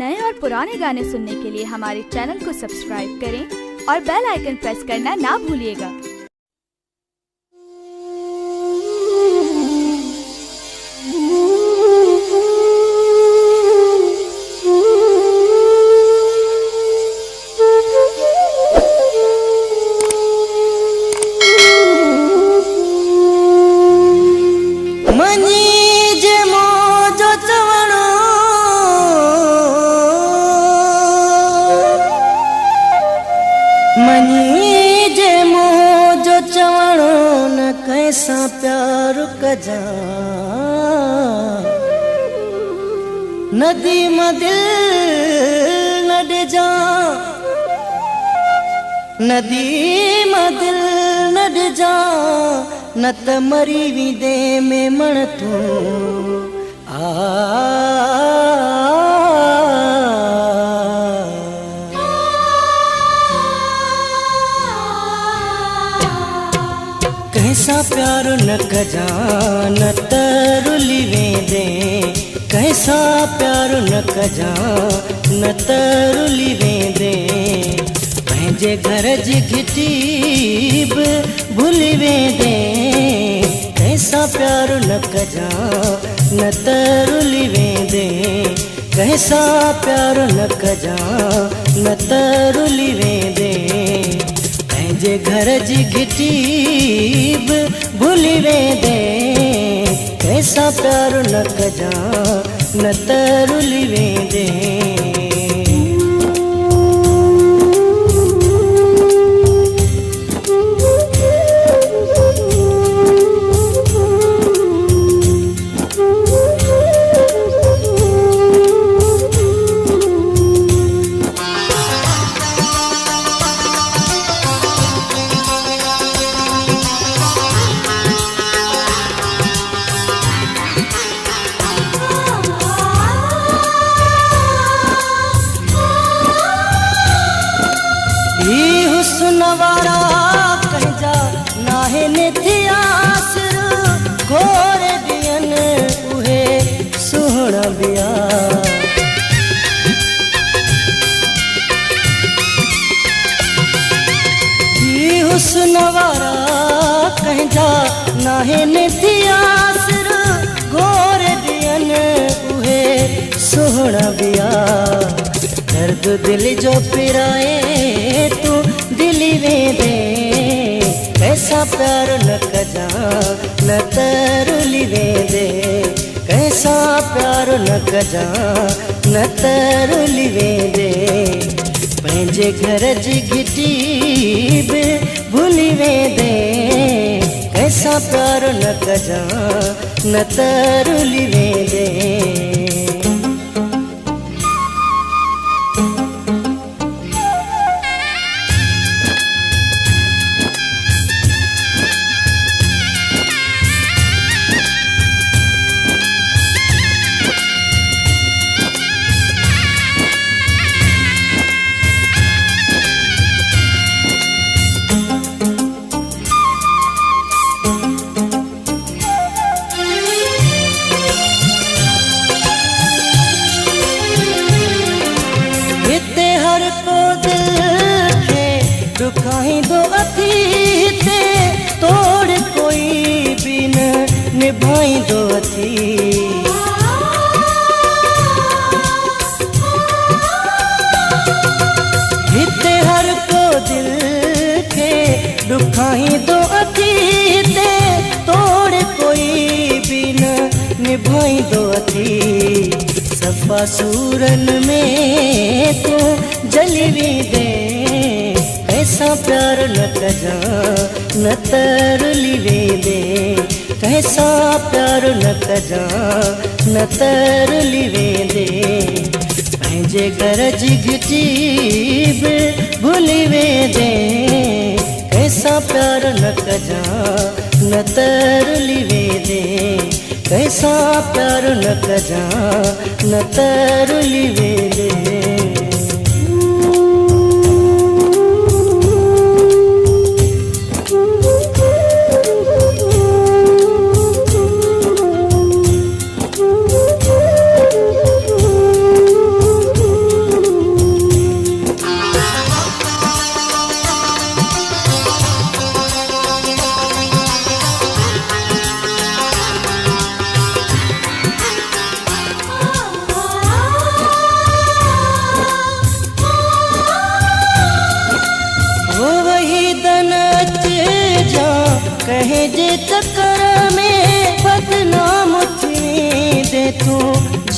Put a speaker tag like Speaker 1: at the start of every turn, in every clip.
Speaker 1: नए और पुराने गाने सुनने के लिए हमारे चैनल को सब्सक्राइब करें और बेल आइकन प्रेस करना ना भूलिएगा।
Speaker 2: मनी जे मोजो चवणो न कैसा प्यार कजा नदी मदिल न डिजा नदी मदिल न डिजा न त मरी विदे में मण तू कैसा प्यार न कजा न तरुली वेंदे कैसा प्यार न कजा न तरुली वेंदे पंहिंजे घर जी घिटी बि भुली वेंदे कैसा प्यार न कजा न तरुली वेंदे कैसा प्यार न कजा न तरुली वेंदे पंहिंजे घर जी घिटी बि भुली वेंदे कैसा प्यार न कजा न तरुली वेंदे। सुनवारा कहजा नाहे निथिया सिर घोर दियन उहे सुहण बिया सुनवारा कहजा नाहे निथिया सिर घोर दियन उहे सुहण बिया दर्द दिल जो पिराए तू दिली वेंदे कैसा प्यार न कजा न तरुली वेंदे कैसा प्यार न कजा न तरुली वेंदे पंहिंजे घर जी घिटी बि भुली वेंदे कैसा प्यार न कजा न तरुली वेंदे। दुखाई दो अथी ते तोड़ कोई भी न निभाई दो अथी हिते हर को दिल के दुखाई दो अथी ते तोड़ कोई भी न निभाई दो अथी सफा सूरन में तू जली भी दे कैसा प्यार न कजा न तरुली वेंदे कैसा प्यार न कजा न तरुली वेंदे पंहिंजे घर जी घिटी बि भुली वेंदे कैसा प्यार न कजा न तरुली वेंदे कैसा प्यार न कजा न तरुली वेंदे।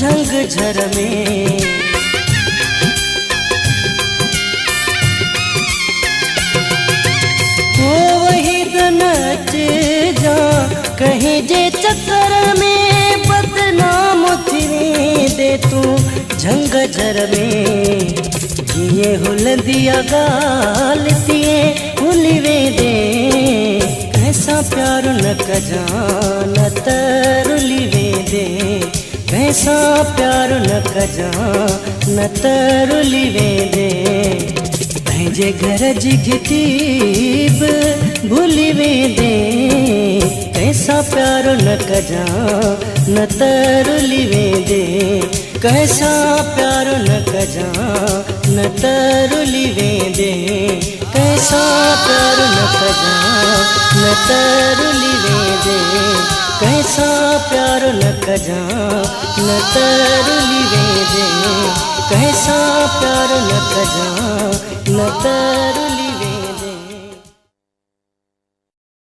Speaker 2: झंगझर में। हो वही नच जा कहीं जे चक्कर में, बदनाम थिरे दे तू झंगझर में। जिए हुलंदिया गाल तिए हुलिवे दे, कैसा प्यार न कजान तरुलिवे दे, कैसा प्यार न कजान तरुलिवे दे। पंहिंजे घर जी घिटीब भुलिवे दे, कैसा प्यार न कजान तरुलिवे दे, कैसा प्यार न कजान तरुलिवे दे, कैसा प्यार न कजान तरुलिवे दे, कैसा प्यार न कजान तरुलिवे दे, कैसा प्यार न कजान तर